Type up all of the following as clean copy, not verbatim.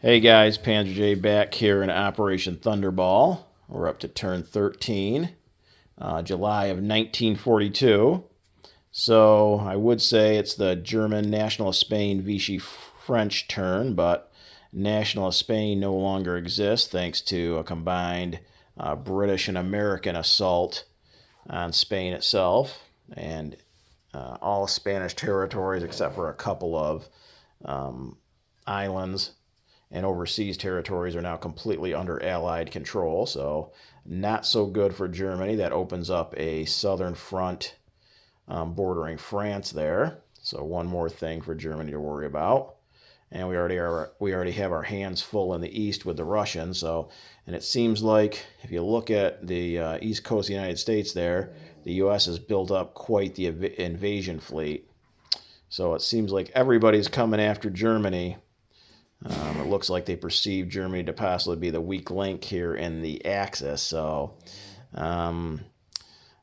Hey guys, Panzer J back here in Operation Thunderball. We're up to turn 13, July of 1942. So I would say it's the German National of Spain Vichy French turn, but National of Spain no longer exists thanks to a combined British and American assault on Spain itself and all Spanish territories except for a couple of islands and overseas territories are now completely under Allied control. So not so good for Germany. That opens up a southern front bordering France there. So one more thing for Germany to worry about. And we already have our hands full in the east with the Russians. So, and it seems like if you look at the east coast of the United States there, the U.S. has built up quite the invasion fleet. So it seems like everybody's coming after Germany. It looks like they perceive Germany to possibly be the weak link here in the Axis. So we're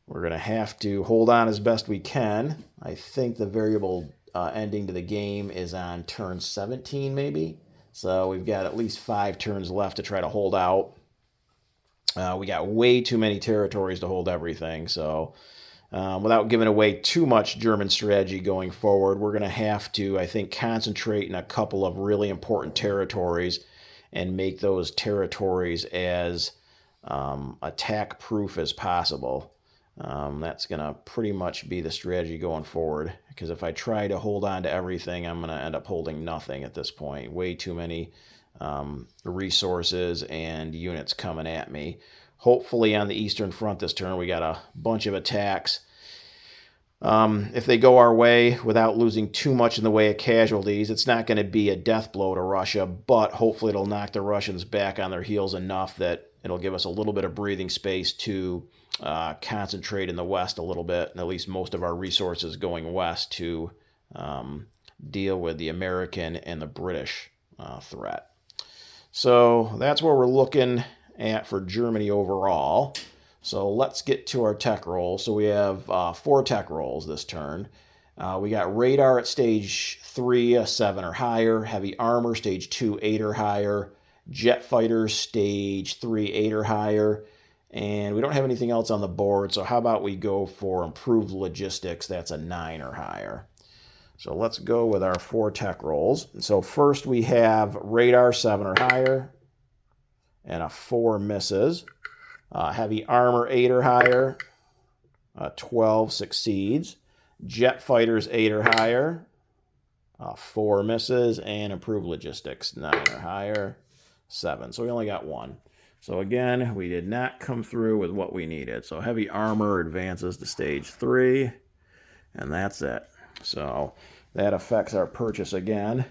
going to have to hold on as best we can. I think the variable ending to the game is on turn 17 maybe. So we've got at least 5 turns left to try to hold out. We got way too many territories to hold everything. So without giving away too much German strategy going forward, we're going to have to, I think, concentrate in a couple of really important territories and make those territories as attack-proof as possible. That's going to pretty much be the strategy going forward, because if I try to hold on to everything, I'm going to end up holding nothing at this point. Way too many resources and units coming at me. Hopefully on the Eastern Front this turn, we got a bunch of attacks. If they go our way without losing too much in the way of casualties, it's not going to be a death blow to Russia, but hopefully it'll knock the Russians back on their heels enough that it'll give us a little bit of breathing space to concentrate in the west a little bit, and at least most of our resources going west to deal with the American and the British threat. So that's where we're looking at for Germany overall. So let's get to our tech rolls. So we have 4 tech rolls this turn. We got radar at stage 3, 7 or higher. Heavy armor, stage 2, 8 or higher. Jet fighters, stage 3, 8 or higher. And we don't have anything else on the board, so how about we go for improved logistics? That's a 9 or higher. So let's go with our 4 tech rolls. So first we have radar 7 or higher, and a 4 misses. Heavy armor 8 or higher, 12 succeeds. Jet fighters 8 or higher, 4 misses. And improved logistics 9 or higher, 7. So we only got 1. So again, we did not come through with what we needed. So heavy armor advances to stage 3, and that's it. So that affects our purchase again.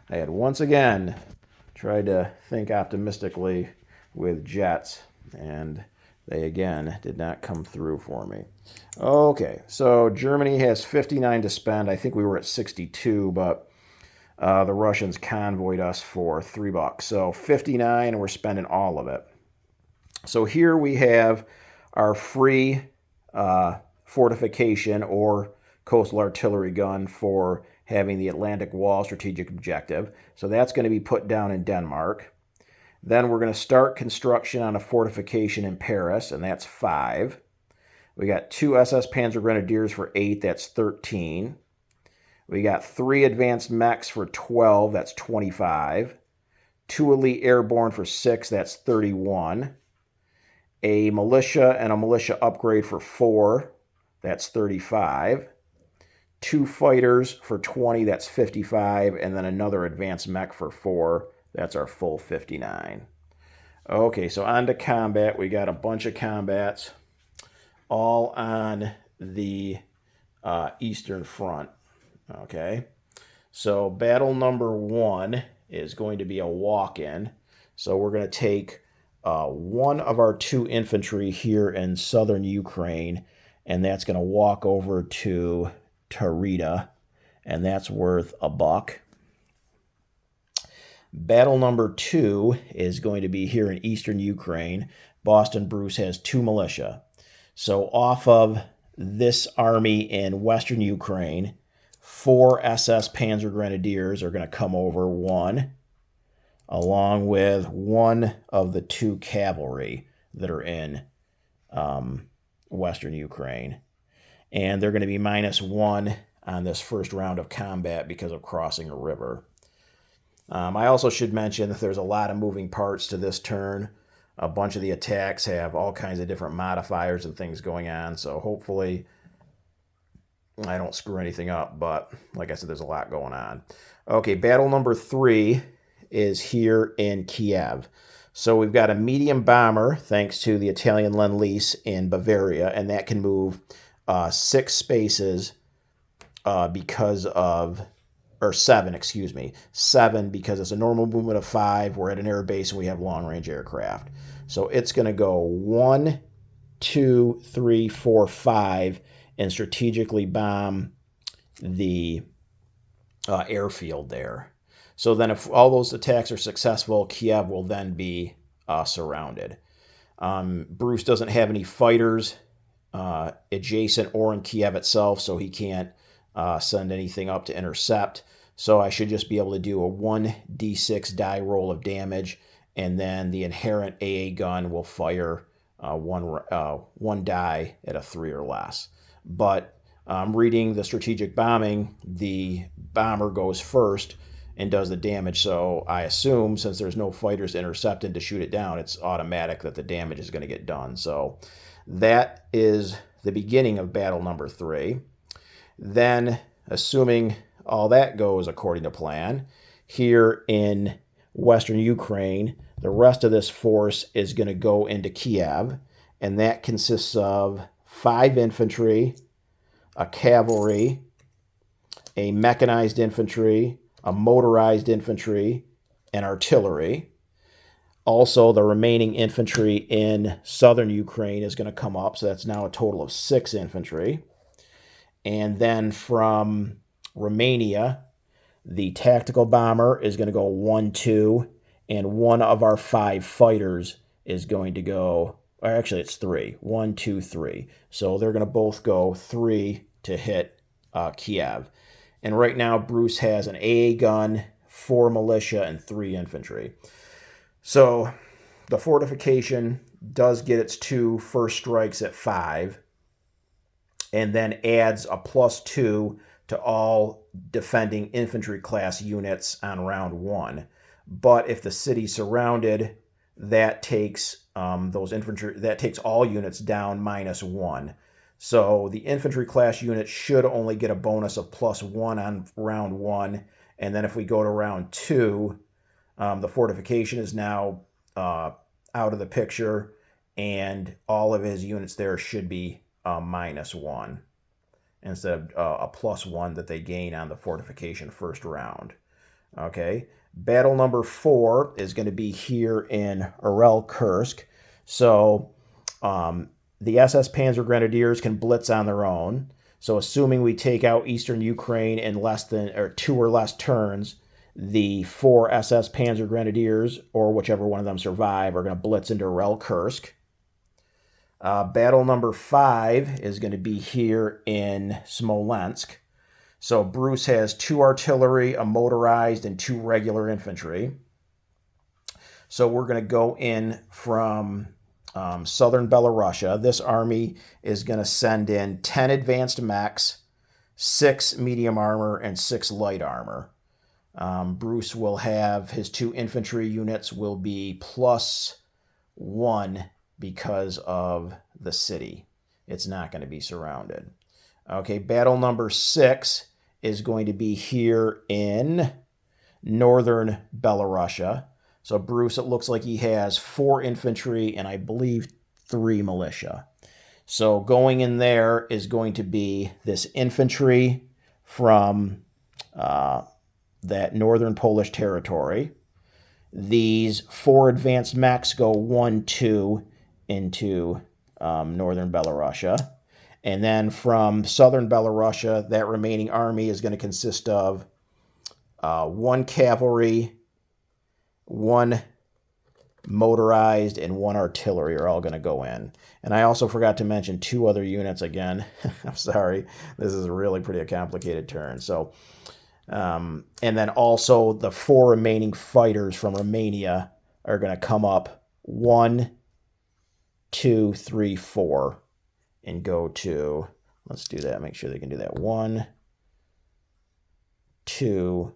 I had once again tried to think optimistically with jets, and they again did not come through for me. Okay, so Germany has 59 to spend. I think we were at 62, but the Russians convoyed us for $3. So 59, and we're spending all of it. So here we have our free fortification or coastal artillery gun for having the Atlantic Wall strategic objective. So that's going to be put down in Denmark. Then we're going to start construction on a fortification in Paris, and that's 5. We got 2 SS Panzer Grenadiers for 8, that's 13. We got 3 advanced mechs for 12, that's 25. 2 elite airborne for 6, that's 31. A militia and a militia upgrade for 4, that's 35. 2 fighters for 20, that's 55. And then another advanced mech for 4, that's our full 59. Okay, so on to combat. We got a bunch of combats all on the Eastern Front. Okay, so battle number 1 is going to be a walk-in. So we're going to take 1 of our 2 infantry here in southern Ukraine, and that's going to walk over to Tarita, and that's worth $1. Battle number 2 is going to be here in eastern Ukraine. Boston Bruce has 2 militia. So off of this army in western Ukraine, 4 SS Panzer Grenadiers are going to come over. 1, along with one of the 2 cavalry that are in Western Ukraine. And they're going to be -1 on this first round of combat because of crossing a river. I also should mention that there's a lot of moving parts to this turn. A bunch of the attacks have all kinds of different modifiers and things going on, so hopefully I don't screw anything up, but like I said, there's a lot going on. Okay, battle number 3 is here in Kiev. So we've got a medium bomber, thanks to the Italian Lend-Lease in Bavaria, and that can move 6 spaces because of, or 7, excuse me, 7 because it's a normal movement of 5. We're at an air base and we have long-range aircraft. So it's going to go 1, 2, 3, 4, 5 and strategically bomb the airfield there. So then if all those attacks are successful, Kiev will then be surrounded. Bruce doesn't have any fighters adjacent or in Kiev itself, so he can't send anything up to intercept. So I should just be able to do a 1d6 die roll of damage, and then the inherent AA gun will fire one die at a 3 or less. But reading the strategic bombing, the bomber goes first and does the damage. So I assume, since there's no fighters to intercept and to shoot it down, it's automatic that the damage is going to get done. So that is the beginning of battle number 3. Then, assuming all that goes according to plan, here in Western Ukraine, the rest of this force is going to go into Kiev, and that consists of 5 infantry, a cavalry, a mechanized infantry, a motorized infantry, and artillery. Also, the remaining infantry in southern Ukraine is going to come up, so that's now a total of 6 infantry. And then from Romania, the tactical bomber is going to go 1, 2, and one of our 5 fighters is going to go, or actually it's 3, 1, 2, 3. So they're going to both go 3 to hit Kiev. And right now, Bruce has an AA gun, 4 militia, and 3 infantry. So the fortification does get its 2 first strikes at 5, and then adds a +2 to all defending infantry class units on round 1. But if the city's surrounded, that takes all units down -1. So the infantry class unit should only get a bonus of +1 on round 1, and then if we go to round 2, the fortification is now out of the picture, and all of his units there should be -1 instead of a +1 that they gain on the fortification first round. Okay, battle number 4 is going to be here in Kursk. So the SS Panzer Grenadiers can blitz on their own. So assuming we take out Eastern Ukraine in less than or 2 or less turns, the 4 SS Panzer Grenadiers, or whichever one of them survive, are going to blitz into Kursk. Battle number 5 is going to be here in Smolensk. So Bruce has 2 artillery, a motorized, and 2 regular infantry. So we're going to go in from southern Belarusia. This army is going to send in 10 advanced mechs, 6 medium armor, and 6 light armor. Bruce will have his 2 infantry units will be +1 because of the city. It's not going to be surrounded. Okay, battle number 6 is going to be here in northern Belarusia. So Bruce, it looks like he has 4 infantry and I believe 3 militia. So going in there is going to be this infantry from that northern Polish territory. These 4 advanced mechs go 1, 2 into northern Belarusia. And then from southern Belarusia, that remaining army is going to consist of 1 cavalry, 1 motorized, and 1 artillery are all going to go in. And I also forgot to mention 2 other units again. I'm sorry. This is really pretty a complicated turn. So And then also the 4 remaining fighters from Romania are going to come up 1, 2, 3, 4 and go to, let's do that, make sure they can do that. 1, 2,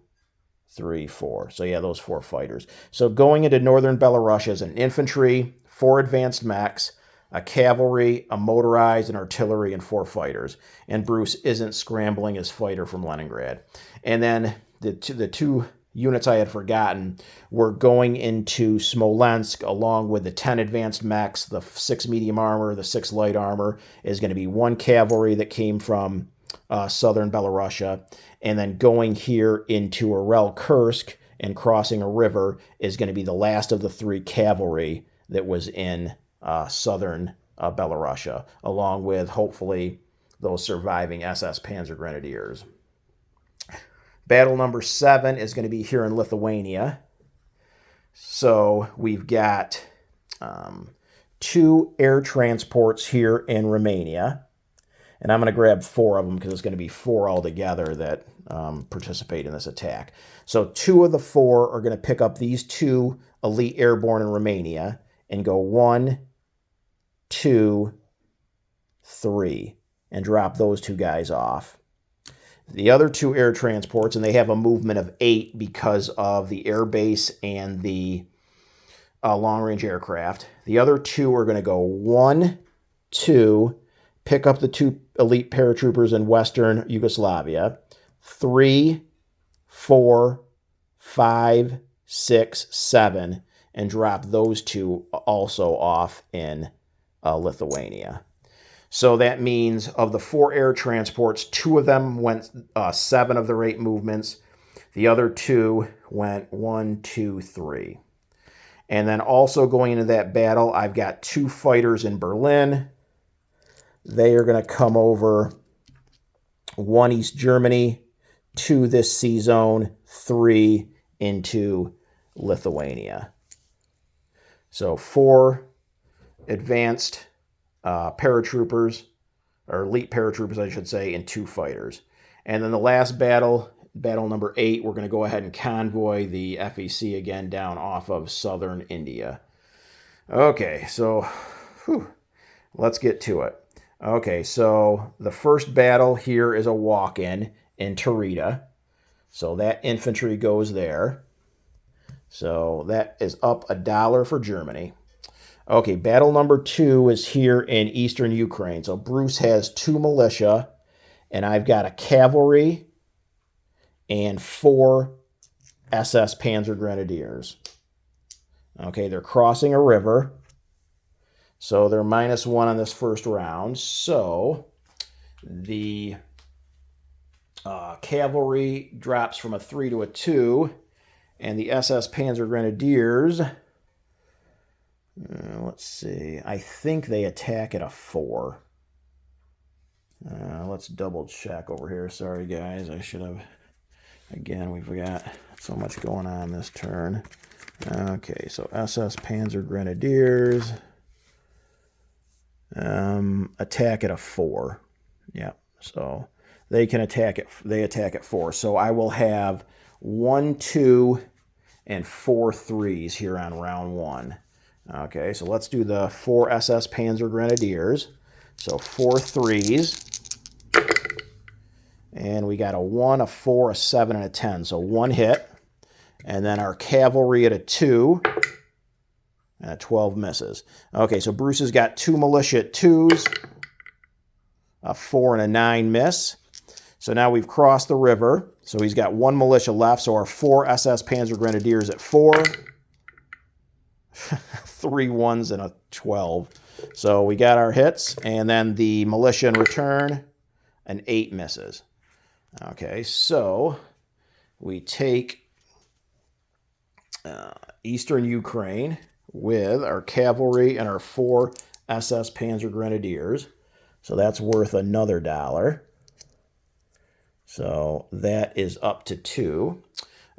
3, 4. So yeah, those 4 fighters. So going into northern Belarus as an infantry, 4 advanced mechs, a cavalry, a motorized, an artillery, and 4 fighters. And Bruce isn't scrambling his fighter from Leningrad. And then the two units I had forgotten were going into Smolensk along with the 10 advanced mechs, the 6 medium armor, the 6 light armor. Is going to be 1 cavalry that came from southern Belarusia. And then going here into Orel Kursk and crossing a river is going to be the last of the 3 cavalry that was in southern Belarusia, along with hopefully those surviving SS Panzer Grenadiers. Battle number 7 is going to be here in Lithuania. So we've got 2 air transports here in Romania. And I'm going to grab 4 of them because it's going to be 4 altogether that participate in this attack. So 2 of the 4 are going to pick up these 2 elite airborne in Romania and go 1, 2, 3 and drop those 2 guys off. The other 2 air transports, and they have a movement of 8 because of the air base and the long-range aircraft. The other 2 are going to go 1, 2, pick up the 2 elite paratroopers in Western Yugoslavia, 3, 4, 5, 6, 7, and drop those 2 also off in Lithuania. So that means of the 4 air transports, 2 of them went 7 of their 8 movements. The other 2 went 1, 2, 3. And then also going into that battle, I've got 2 fighters in Berlin. They are going to come over 1 East Germany, 2 this sea zone, 3 into Lithuania. So 4 advanced paratroopers, or elite paratroopers, I should say, and 2 fighters. And then the last battle, battle number 8, we're going to go ahead and convoy the FEC again down off of southern India. Okay, so let's get to it. Okay, so the first battle here is a walk-in in Tarita. So that infantry goes there. So that is up $1 for Germany. Okay, battle number 2 is here in eastern Ukraine. So Bruce has 2 militia, and I've got a cavalry and 4 SS Panzer Grenadiers. Okay, they're crossing a river. So they're -1 on this first round. So the cavalry drops from a 3 to a 2, and the SS Panzer Grenadiers, let's see, I think they attack at a 4. Let's double check over here. Sorry, guys. I should have, again, we've got so much going on this turn. Okay, so SS Panzer Grenadiers attack at a 4. Yep, so they can attack it. They attack at 4. So I will have 1, 2, and 4 3s here on round 1. Okay, so let's do the 4 SS Panzer Grenadiers. So 4 3s. And we got a 1, a 4, a 7, and a 10. So 1 hit. And then our cavalry at a 2. And a 12 misses. Okay, so Bruce has got 2 militia at 2s. A 4 and a 9 miss. So now we've crossed the river. So he's got 1 militia left. So our 4 SS Panzer Grenadiers at 4. 3 1s and a 12. So we got our hits. And then the militia in return, an 8 misses. Okay, so we take eastern Ukraine with our cavalry and our 4 SS Panzer Grenadiers. So that's worth another $1. So that is up to 2.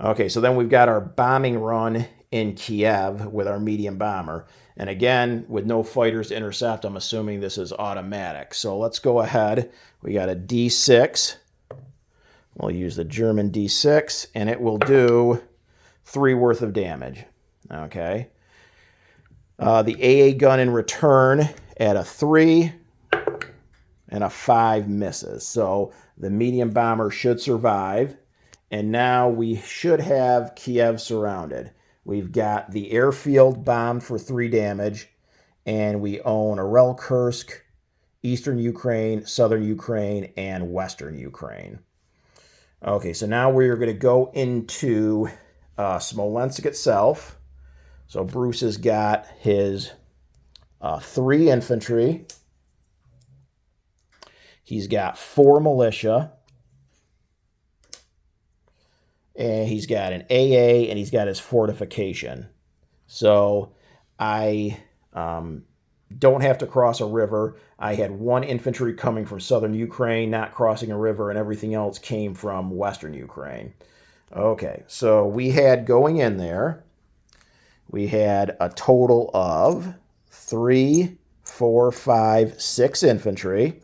Okay, so then we've got our bombing run in Kiev with our medium bomber. And again, with no fighters to intercept, I'm assuming this is automatic. So let's go ahead. We got a D6 We'll use the German D6, and it will do 3 worth of damage. Okay. The AA gun in return at a 3 and a 5 misses. So the medium bomber should survive. And now we should have Kiev surrounded. We've got the airfield bombed for 3 damage, and we own Arelkursk, eastern Ukraine, southern Ukraine, and western Ukraine. Okay, so now we're going to go into Smolensk itself. So Bruce has got his 3 infantry. He's got 4 militia. And he's got an AA, and he's got his fortification. So I don't have to cross a river. I had 1 infantry coming from southern Ukraine, not crossing a river, and everything else came from western Ukraine. Okay, so we had going in there, we had a total of 3, 4, 5, 6 infantry,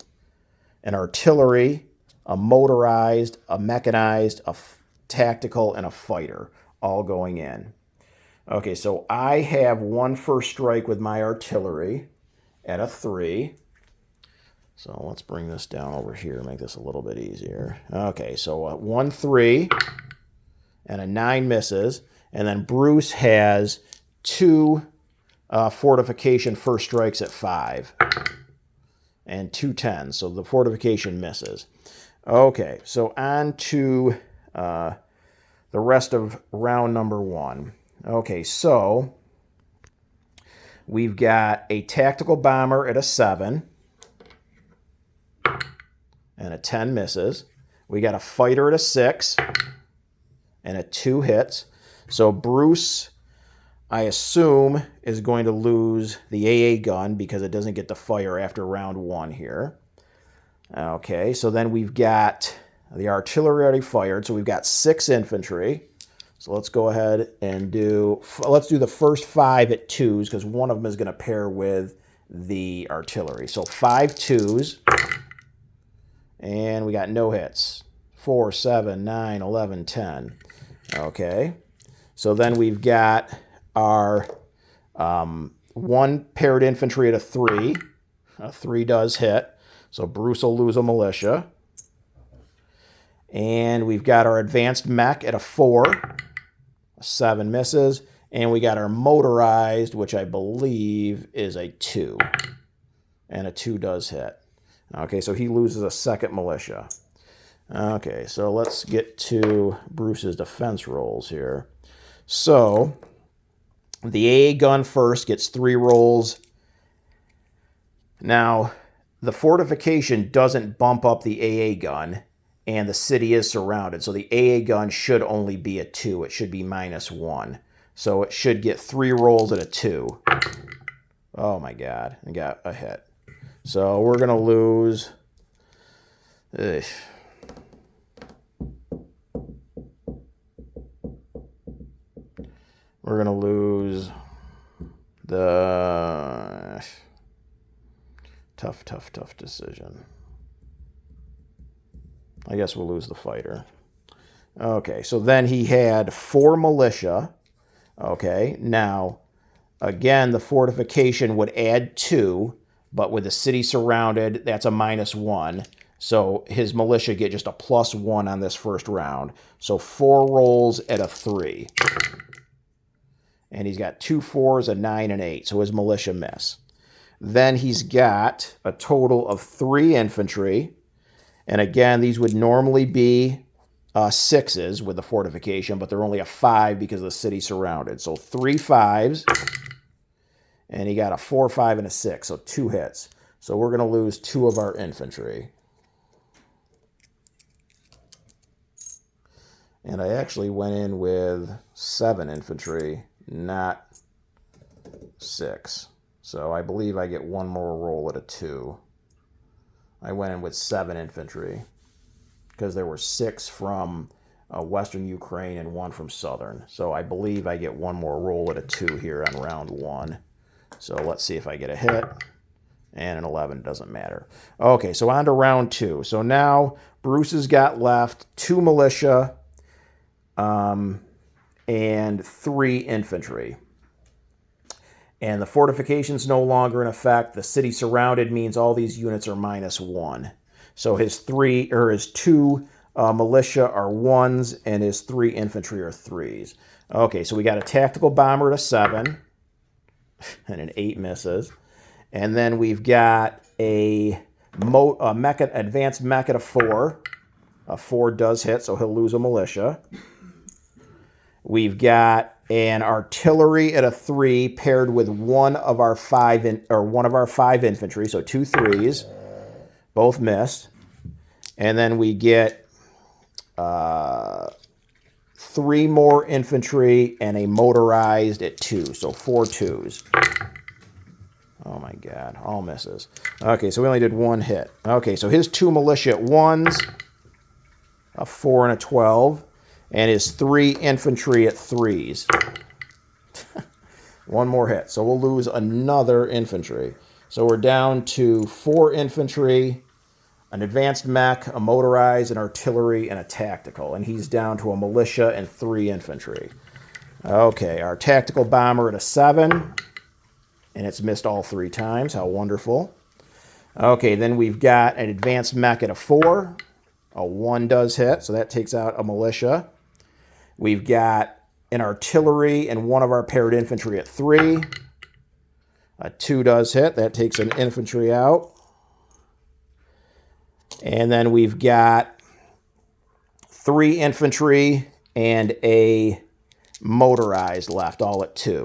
an artillery, a motorized, a mechanized, a tactical, and a fighter, all going in. Okay, so I have 1 first strike with my artillery at a 3. So let's bring this down over here, make this a little bit easier. Okay, so 1 3 and a 9 misses, and then Bruce has 2 fortification first strikes at 5 and 2 10s, so the fortification misses. Okay, so on to the rest of round number 1. Okay, so we've got a tactical bomber at a 7 and a 10 misses. We got a fighter at a 6 and a 2 hits. So Bruce, I assume, is going to lose the AA gun because it doesn't get to fire after round 1 here. Okay, so then we've got the artillery already fired, so we've got 6 infantry. So let's go ahead and let's do the first 5 at 2s, because one of them is going to pair with the artillery. So 5 2s, and we got no hits. 4, 7, 9, 11, 10. Okay, so then we've got our 1 paired infantry at a 3. A 3 does hit, so Bruce will lose a militia. And we've got our advanced mech at a 4, a 7 misses, and we got our motorized, which I believe is a 2, and a 2 does hit. Okay, so he loses a 2nd militia. Okay, so let's get to Bruce's defense rolls here. So the AA gun first gets 3 rolls. Now, the fortification doesn't bump up the AA gun, and the city is surrounded. So the AA gun should only be a 2. It should be -1. So it should get 3 rolls at a 2. Oh my God, I got a hit. So we're going to lose... We're going to lose the... Tough decision. I guess we'll lose the fighter. Okay, so then he had 4 militia. Okay, now, again, the fortification would add 2, but with the city surrounded, that's a -1. So his militia get just a +1 on this first round. So 4 rolls at a 3. And he's got 2 4s, a 9, and 8, so his militia miss. Then he's got a total of 3 infantry. And again, these would normally be 6s with the fortification, but they're only a 5 because the city's surrounded. So 3 5s, and he got a 4, 5, and a 6, so 2 hits. So we're going to lose 2 of our infantry. And I actually went in with 7 infantry, not 6. So I believe I get 1 more roll at a 2. I went in with 7 infantry because there were 6 from western Ukraine and 1 from southern. So I believe I get 1 more roll at a 2 here on round 1. So let's see if I get a hit. And an 11 doesn't matter. Okay, so on to round 2. So now Bruce has got left 2 militia and 3 infantry. And the fortification's no longer in effect. The city surrounded means all these units are -1. So his 2 militia are 1s and his 3 infantry are 3s. Okay, so we got a tactical bomber at a 7 and an 8 misses. And then we've got a advanced mech at a 4. A 4 does hit, so he'll lose a militia. We've got an artillery at a 3 paired with one of our 5 infantry, so 2 3s, both missed. And then we get 3 more infantry and a motorized at 2, so 4 2s. Oh my God, all misses. Okay, so we only did 1 hit. Okay, so his 2 militia at 1s, a 4 and a 12, and his 3 infantry at 3s. 1 more hit, so we'll lose another infantry. So we're down to 4 infantry, an advanced mech, a motorized, an artillery, and a tactical. And he's down to a militia and 3 infantry. Okay, our tactical bomber at a 7. And it's missed all 3 times. How wonderful. Okay, then we've got an advanced mech at a 4. A 1 does hit, so that takes out a militia. We've got an artillery and one of our paired infantry at 3. A 2 does hit. That takes an infantry out. And then we've got 3 infantry and a motorized left, all at 2.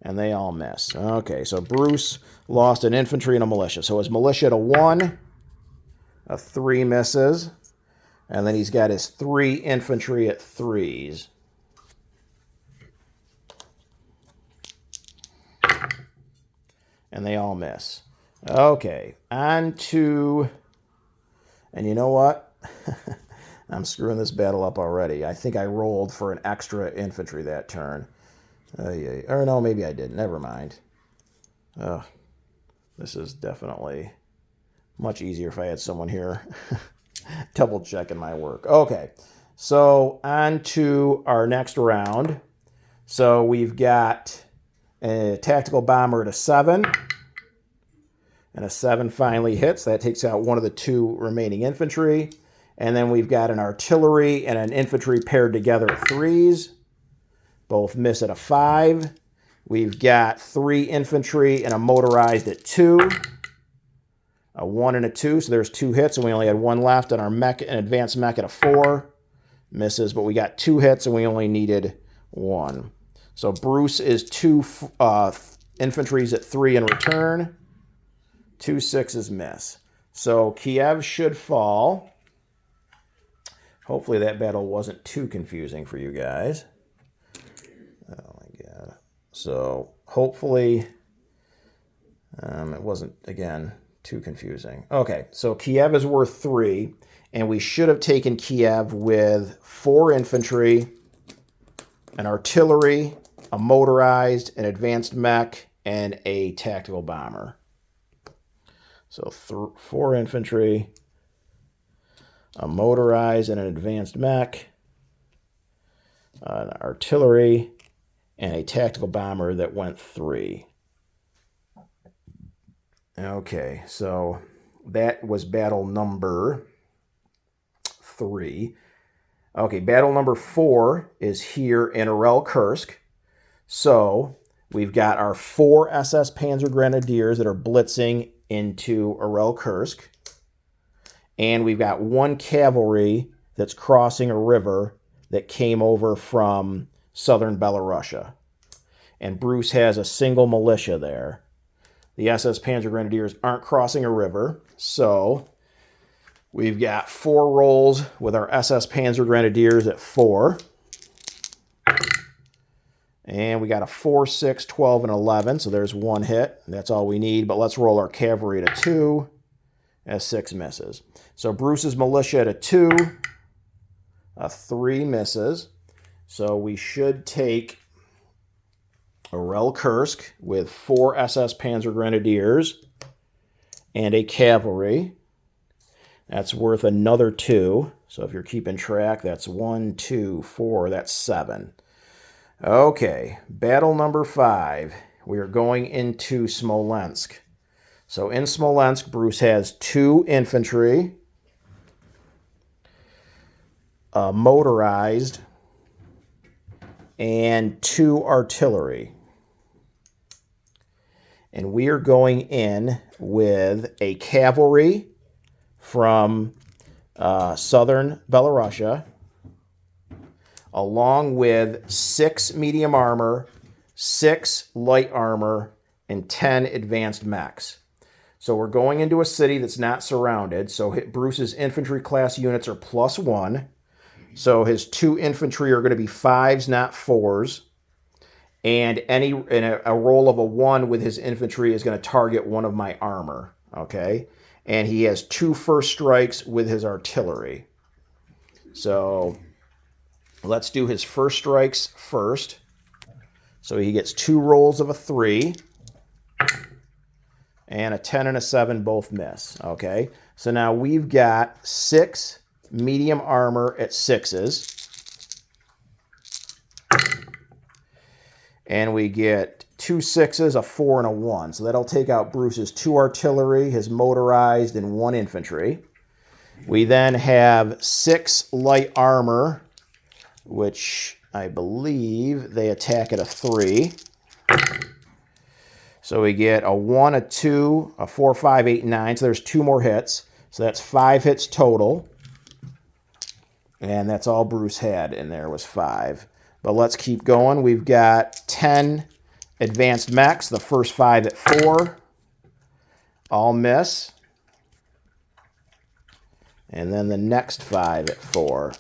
And they all miss. Okay, so Bruce lost an infantry and a militia. So his militia at a 1, a 3 misses, and then he's got his 3 infantry at 3s. And they all miss. Okay, on to, and you know what? I'm screwing this battle up already. I think I rolled for an extra infantry that turn. Or no, maybe I didn't. Never mind. This is definitely much easier if I had someone here double checking my work. Okay, so on to our next round. So we've got a tactical bomber at a 7. And a 7 finally hits. That takes out one of the 2 remaining infantry. And then we've got an artillery and an infantry paired together at 3s. Both miss at a 5. We've got 3 infantry and a motorized at 2. A 1 and a 2, so there's 2 hits, and we only had 1 left. And our mech, an advanced mech at a 4. Misses, but we got 2 hits, and we only needed 1. So Bruce is 2 infantries at 3 in return. 2 6s miss. So Kiev should fall. Hopefully that battle wasn't too confusing for you guys. Oh my God. So hopefully it wasn't, again, too confusing. Okay, so Kiev is worth 3, and we should have taken Kiev with 4 infantry, an artillery, a motorized, an advanced mech, and a tactical bomber. So 4 infantry, a motorized and an advanced mech, an artillery, and a tactical bomber that went 3. Okay, so that was battle number 3. Okay, battle number 4 is here in Urel-Kursk. So we've got our 4 SS Panzer Grenadiers that are blitzing into Urel-Kursk. And we've got 1 cavalry that's crossing a river that came over from southern Belarusia. And Bruce has a single militia there. The SS Panzer Grenadiers aren't crossing a river, so we've got 4 rolls with our SS Panzer Grenadiers at 4. And we got a 4, 6, 12, and 11, so there's 1 hit. That's all we need, but let's roll our cavalry at a 2 as 6 misses. So Bruce's militia at a 2, a 3 misses. So we should take a Rel Kursk with 4 SS Panzer Grenadiers and a cavalry. That's worth another 2. So if you're keeping track, that's 1, 2, 4, that's 7. Okay, battle number 5. We are going into Smolensk. So in Smolensk, Bruce has 2 infantry, motorized, and 2 artillery. And we are going in with a cavalry from southern Belarusia, along with 6 medium armor, 6 light armor, and 10 advanced mechs. So we're going into a city that's not surrounded. So Bruce's infantry class units are +1. So his 2 infantry are going to be 5s, not 4s. And a roll of a 1 with his infantry is going to target one of my armor. Okay? And he has 2 first strikes with his artillery. So let's do his first strikes first. So he gets 2 rolls of a 3. And a 10 and a 7 both miss. Okay? So now we've got 6 medium armor at 6s. And we get 2 6s, a 4, and a 1. So that'll take out Bruce's 2 artillery, his motorized, and 1 infantry. We then have 6 light armor, which I believe they attack at a 3. So we get a 1, a 2, a 4, 5, 8, 9. So there's 2 more hits. So that's 5 hits total. And that's all Bruce had in there was 5. But let's keep going. We've got 10 advanced mechs. The first 5 at 4. All miss. And then the next 5 at 4.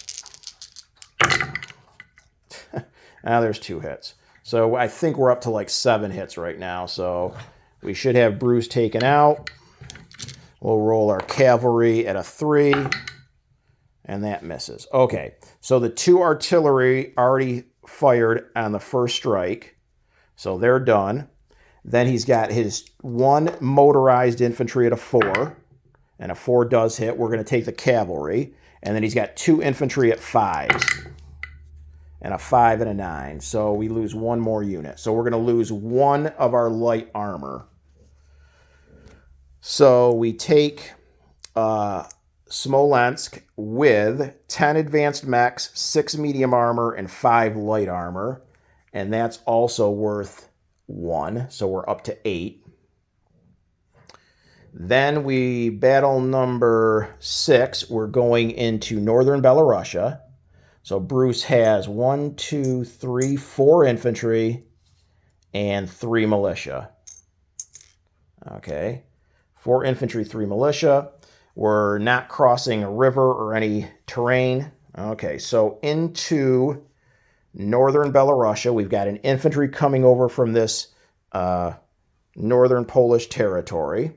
Now there's 2 hits. So I think we're up to like 7 hits right now. So we should have Bruce taken out. We'll roll our cavalry at a 3. And that misses. Okay, so the 2 artillery already fired on the first strike. So they're done. Then he's got his 1 motorized infantry at a 4. And a 4 does hit. We're going to take the cavalry. And then he's got 2 infantry at 5s. And a 5 and a 9. So we lose 1 more unit. So we're going to lose 1 of our light armor. So we take Smolensk with 10 advanced mechs, 6 medium armor, and 5 light armor. And that's also worth 1. So we're up to 8. Then we battle number 6. We're going into northern Belarusia. So Bruce has 1, 2, 3, 4 infantry and 3 militia. Okay. 4 infantry, 3 militia. We're not crossing a river or any terrain. Okay, so into northern Belarusia, we've got an infantry coming over from this northern Polish territory.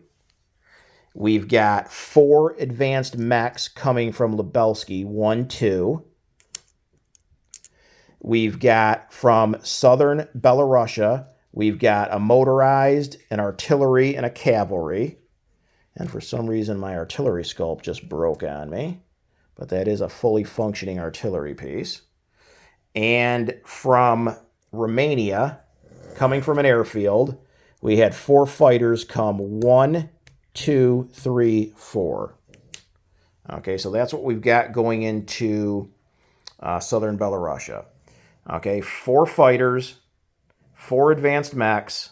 We've got 4 advanced mechs coming from Lubelski, 1, 2. We've got from southern Belarusia, we've got a motorized, an artillery, and a cavalry. And for some reason, my artillery sculpt just broke on me. But that is a fully functioning artillery piece. And from Romania, coming from an airfield, we had 4 fighters come 1, 2, 3, 4. Okay, so that's what we've got going into southern Belarusia. Okay, 4 fighters, 4 advanced mechs,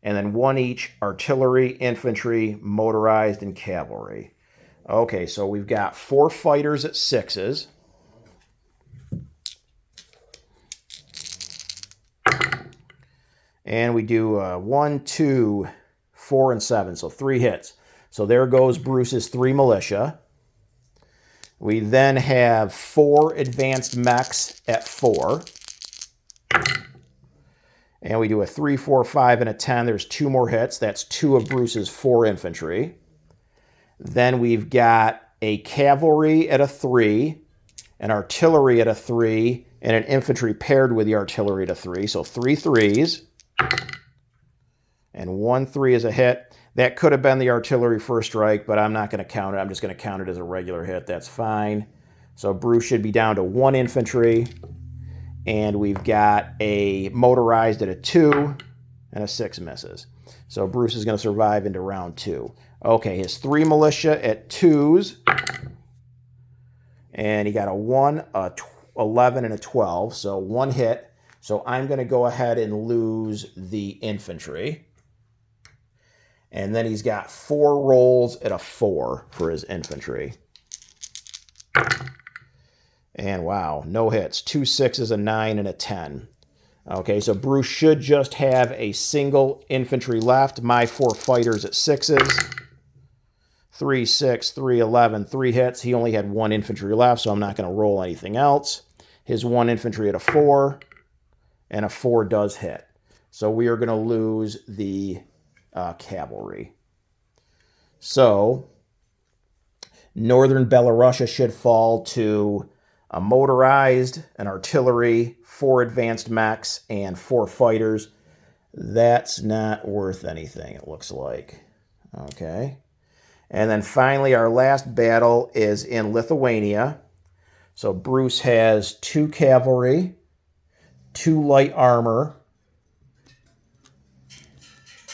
and then 1 each artillery, infantry, motorized, and cavalry. Okay, so we've got 4 fighters at 6s. And we do 1, 2, 4, and 7, so 3 hits. So there goes Bruce's 3 militia. We then have 4 advanced mechs at 4. And we do a 3, 4, 5, and a 10. There's 2 more hits. That's 2 of Bruce's 4 infantry. Then we've got a cavalry at a 3, an artillery at a 3, and an infantry paired with the artillery at a 3. So 3 3s. And 1-3 is a hit. That could have been the artillery first strike, but I'm not going to count it. I'm just going to count it as a regular hit. That's fine. So Bruce should be down to 1 infantry. And we've got a motorized at a 2 and a 6 misses. So Bruce is going to survive into round 2. Okay, his 3 militia at 2s. And he got a 1, a 11, and a 12. So 1 hit. So I'm going to go ahead and lose the infantry. And then he's got 4 rolls at a 4 for his infantry. And wow, no hits. 2 6s, a 9, and a 10. Okay, so Bruce should just have a single infantry left. My 4 fighters at 6s. 3 6, 3 11, 3 hits. He only had 1 infantry left, so I'm not going to roll anything else. His 1 infantry at a 4, and a 4 does hit. So we are going to lose the cavalry. So northern Belarusia should fall to a motorized, an artillery, 4 advanced mechs, and 4 fighters. That's not worth anything, it looks like. Okay. And then finally, our last battle is in Lithuania. So Bruce has 2 cavalry, 2 light armor,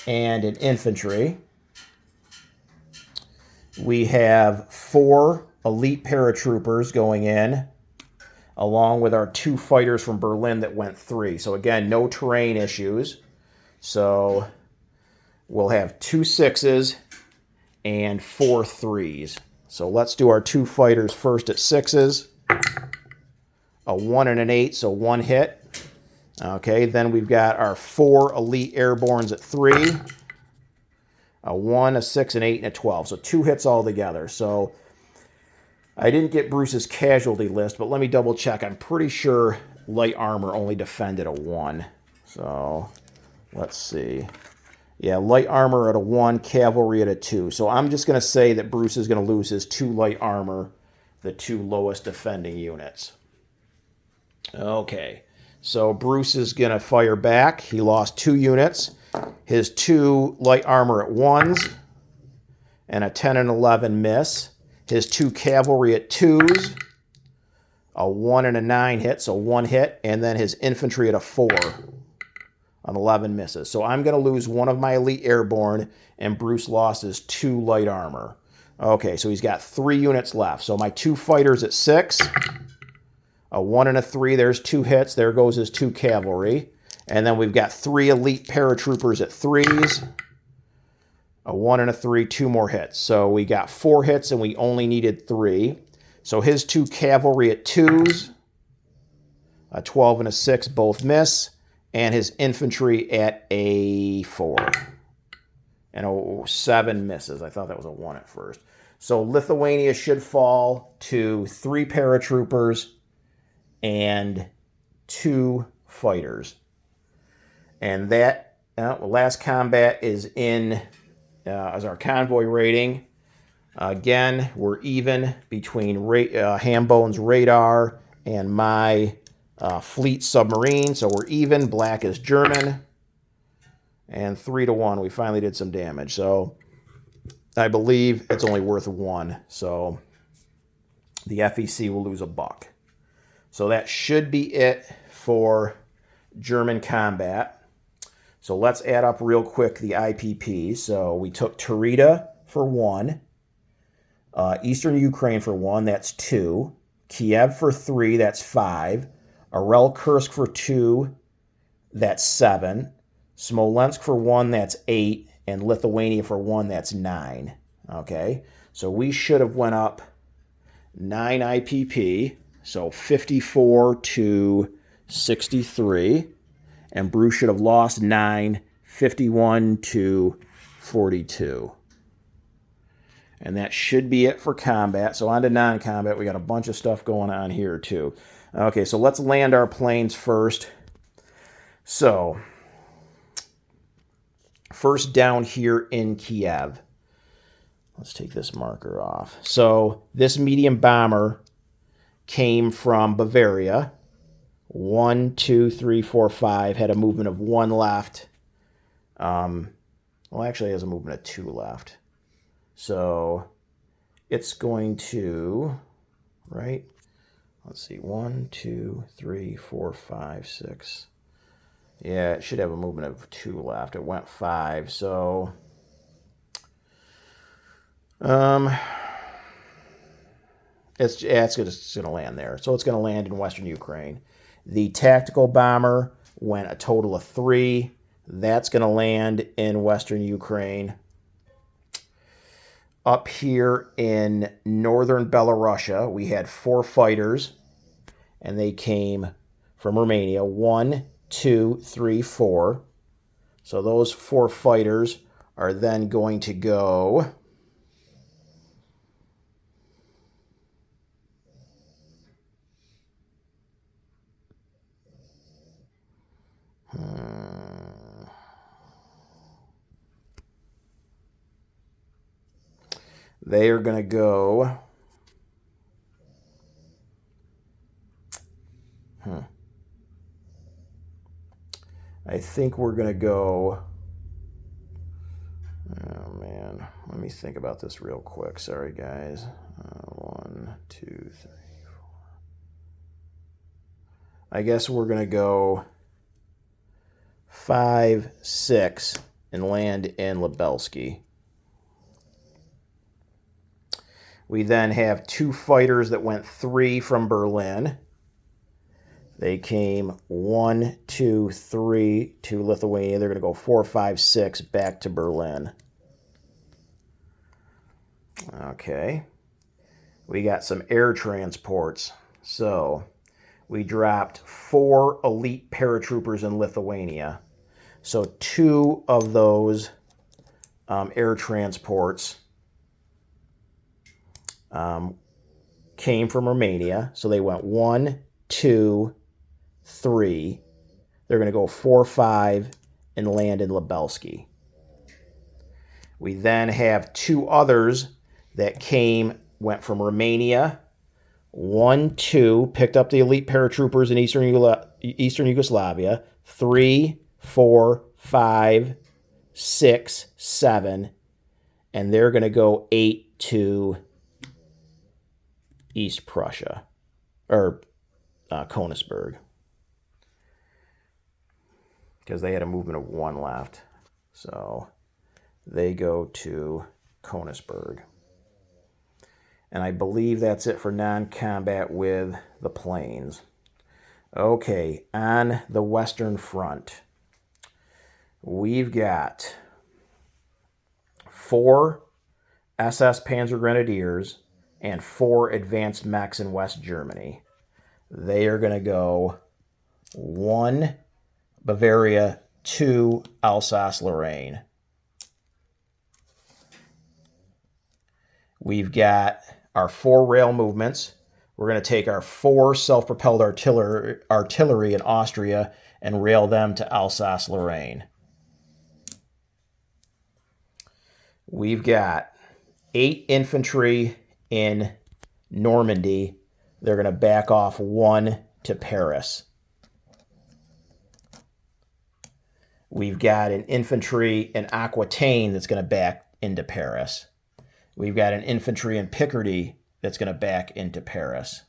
and an infantry. We have 4 elite paratroopers going in, along with our 2 fighters from Berlin that went 3. So again, no terrain issues. So we'll have 2 6s and 4 3s. So let's do our 2 fighters first at 6s. A 1 and an 8, so 1 hit. Okay, then we've got our 4 elite airbornes at 3. A 1, a 6, an 8, and a 12. So 2 hits altogether. So I didn't get Bruce's casualty list, but let me double check. I'm pretty sure light armor only defended a 1. So let's see. Yeah, light armor at a 1, cavalry at a 2. So I'm just going to say that Bruce is going to lose his 2 light armor, the 2 lowest defending units. Okay, so Bruce is going to fire back. He lost 2 units. His 2 light armor at 1s and a 10 and 11 miss. His 2 cavalry at 2s, a 1 and a 9 hit, so 1 hit, and then his infantry at a 4 on 11 misses. So I'm going to lose 1 of my elite airborne, and Bruce lost his 2 light armor. Okay, so he's got 3 units left. So my 2 fighters at 6, a 1 and a 3, there's 2 hits. There goes his 2 cavalry. And then we've got 3 elite paratroopers at 3s, a 1 and a 3, 2 more hits. So we got 4 hits and we only needed 3. So his 2 cavalry at 2s, a 12 and a 6, both miss. And his infantry at a 4. And a 7 misses. I thought that was a 1 at first. So Lithuania should fall to 3 paratroopers and 2 fighters. And that last combat is in as our convoy rating. Again, we're even between Hambone's radar and my fleet submarine. So we're even. Black is German. And 3-1, we finally did some damage. So I believe it's only worth 1. So the FEC will lose a buck. So that should be it for German combat. So let's add up real quick the IPP. So we took Tarita for 1. Eastern Ukraine for 1, that's 2. Kiev for 3, that's 5. Arel Kursk for 2, that's 7. Smolensk for 1, that's 8. And Lithuania for 1, that's 9. Okay, so we should have went up 9 IPP. So 54 to 63. And Bruce should have lost 9, 51 to 42. And that should be it for combat. So on to non-combat. We got a bunch of stuff going on here too. Okay, so let's land our planes first. So, first down here in Kiev. Let's take this marker off. So this medium bomber came from Bavaria 1, 2, 3, 4, 5. Had a movement of 1 left. Well, actually, it has a movement of 2 left. So it's going to, right? Let's see, 1, 2, 3, 4, 5, 6. Yeah, it should have a movement of 2 left. It went 5, so it's going to land there. So it's going to land in Western Ukraine. The tactical bomber went a total of 3. That's going to land in Western Ukraine. Up here in northern Belarusia, we had 4 fighters, and they came from Romania. 1, 2, 3, 4. So those 4 fighters are then going to go they are going to go I think we're going to go, oh man, let me think about this real quick. Sorry, guys. 1, 2, 3, 4. I guess we're going to go 5, 6 and land in Lubelsky. We then have 2 fighters that went 3 from Berlin. They came 1, 2, 3 to Lithuania. They're going to go 4, 5, 6 back to Berlin. Okay. We got some air transports. So we dropped 4 elite paratroopers in Lithuania. So 2 of those air transports came from Romania. So they went 1, 2, 3. They're going to go 4, 5 and land in Lubelsky. We then have 2 others that went from Romania. 1, 2, picked up the elite paratroopers in Eastern Yugoslavia. 3, 4, 5, 6, 7, and they're going to go 8 to East Prussia, or Königsberg, because they had a movement of 1 left. So they go to Königsberg. And I believe that's it for non-combat with the planes. Okay, on the Western Front, we've got 4 SS Panzer Grenadiers and 4 advanced mechs in West Germany. They are going to go 1 Bavaria, 2 Alsace-Lorraine. We've got our 4 rail movements. We're going to take our 4 self-propelled artillery in Austria and rail them to Alsace-Lorraine. We've got 8 infantry in Normandy. They're going to back off 1 to Paris. We've got an infantry in Aquitaine that's going to back into Paris. We've got an infantry in Picardy that's going to back into Paris.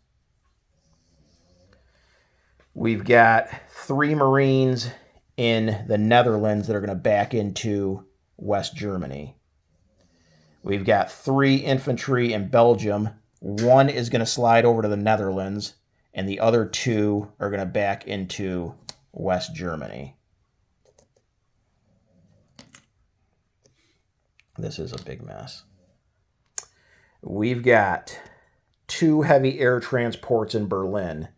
We've got 3 Marines in the Netherlands that are going to back into West Germany. We've got 3 infantry in Belgium. 1 is going to slide over to the Netherlands, and the other 2 are going to back into West Germany. This is a big mess. We've got 2 heavy air transports in Berlin.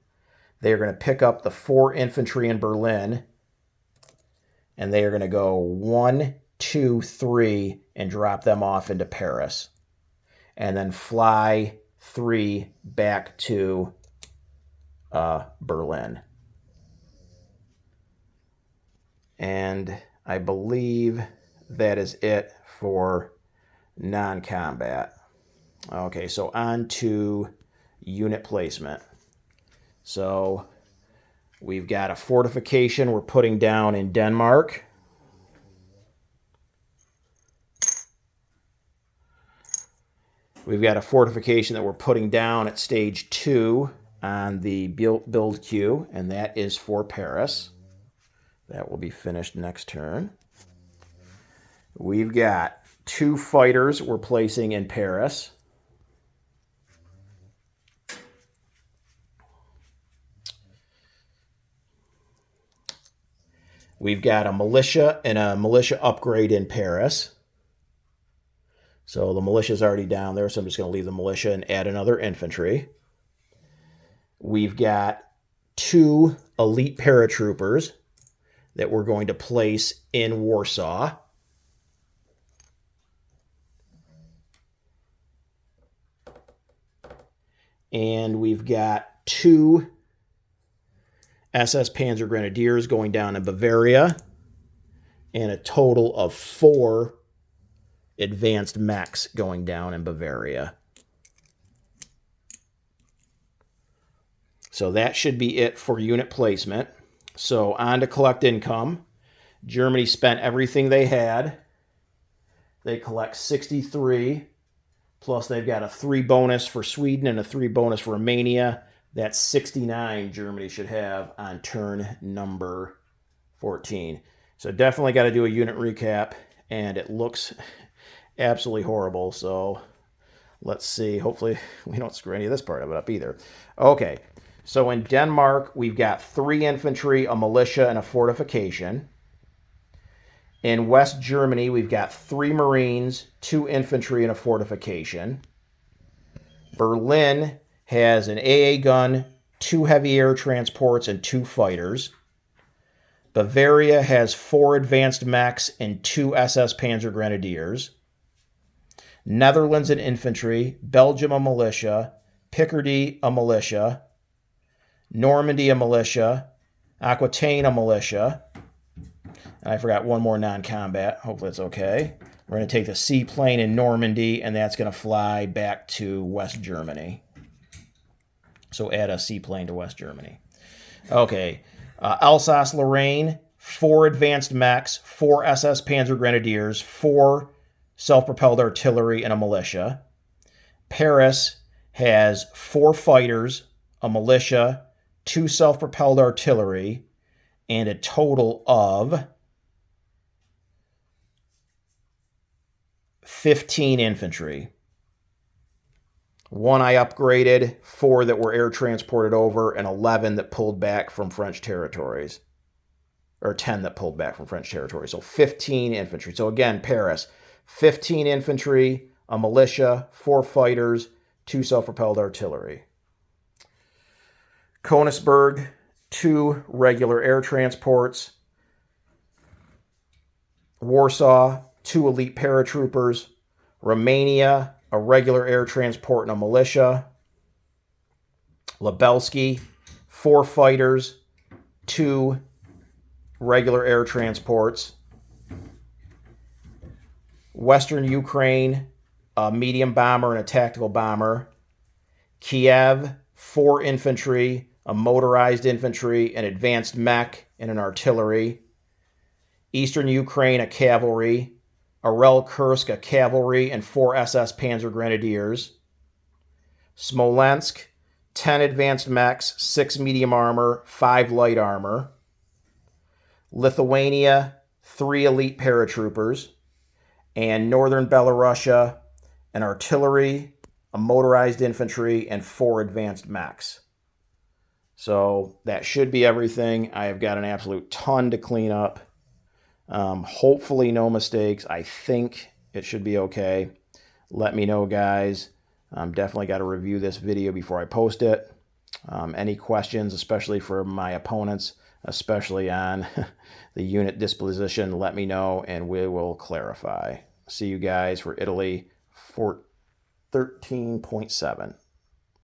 They are going to pick up the 4 infantry in Berlin, and they are going to go 1, 2, 3 and drop them off into Paris, and then fly 3 back to Berlin. And I believe that is it for non-combat. Okay, so on to unit placement. So We've got a fortification we're putting down in Denmark. We've got a fortification that we're putting down at stage 2 on the build queue, and that is for Paris. That will be finished next turn. We've got 2 fighters we're placing in Paris. We've got a militia and a militia upgrade in Paris. So the militia is already down there, so I'm just going to leave the militia and add another infantry. We've got 2 elite paratroopers that we're going to place in Warsaw. And we've got 2 SS Panzer Grenadiers going down in Bavaria, and a total of 4 advanced mechs going down in Bavaria. So that should be it for unit placement. So on to collect income. Germany spent everything they had. They collect 63, plus they've got a 3 bonus for Sweden and a 3 bonus for Romania. That's 69 Germany should have on turn number 14. So definitely got to do a unit recap, and it looks absolutely horrible. So let's see. Hopefully we don't screw any of this part of it up either. Okay, so in Denmark, we've got 3 infantry, a militia, and a fortification. In West Germany, we've got 3 Marines, 2 infantry, and a fortification. Berlin has an AA gun, 2 heavy air transports, and 2 fighters. Bavaria has 4 advanced mechs and 2 SS Panzer Grenadiers. Netherlands an infantry, Belgium a militia, Picardy a militia, Normandy a militia, Aquitaine a militia. And I forgot one more non-combat. Hopefully it's okay. We're going to take the seaplane in Normandy, and that's going to fly back to West Germany. So add a seaplane to West Germany. Okay. Alsace-Lorraine, 4 advanced mechs, 4 SS Panzer Grenadiers, 4 self-propelled artillery, and a militia. Paris has 4 fighters, a militia, 2 self-propelled artillery, and a total of 15 infantry. 1 I upgraded, 4 that were air transported over, and 11 that pulled back from French territories. Or 10 that pulled back from French territory. So 15 infantry. So again, Paris, 15 infantry, a militia, 4 fighters, 2 self-propelled artillery. Königsberg, 2 regular air transports. Warsaw, 2 elite paratroopers. Romania, a regular air transport and a militia. Lebelsky, 4 fighters, 2 regular air transports. Western Ukraine, a medium bomber and a tactical bomber. Kiev, 4 infantry, a motorized infantry, an advanced mech, and an artillery. Eastern Ukraine, a cavalry. Arel Kursk, a cavalry, and 4 SS Panzer Grenadiers. Smolensk, 10 advanced mechs, 6 medium armor, 5 light armor. Lithuania, 3 elite paratroopers. And Northern Belarusia, an artillery, a motorized infantry, and 4 advanced mechs. So that should be everything. I have got an absolute ton to clean up. Hopefully no mistakes. I think it should be okay. Let me know, guys. Definitely got to review this video before I post it. Any questions, especially for my opponents, especially on the unit disposition, let me know and we will clarify. See you guys for Italy 13.7.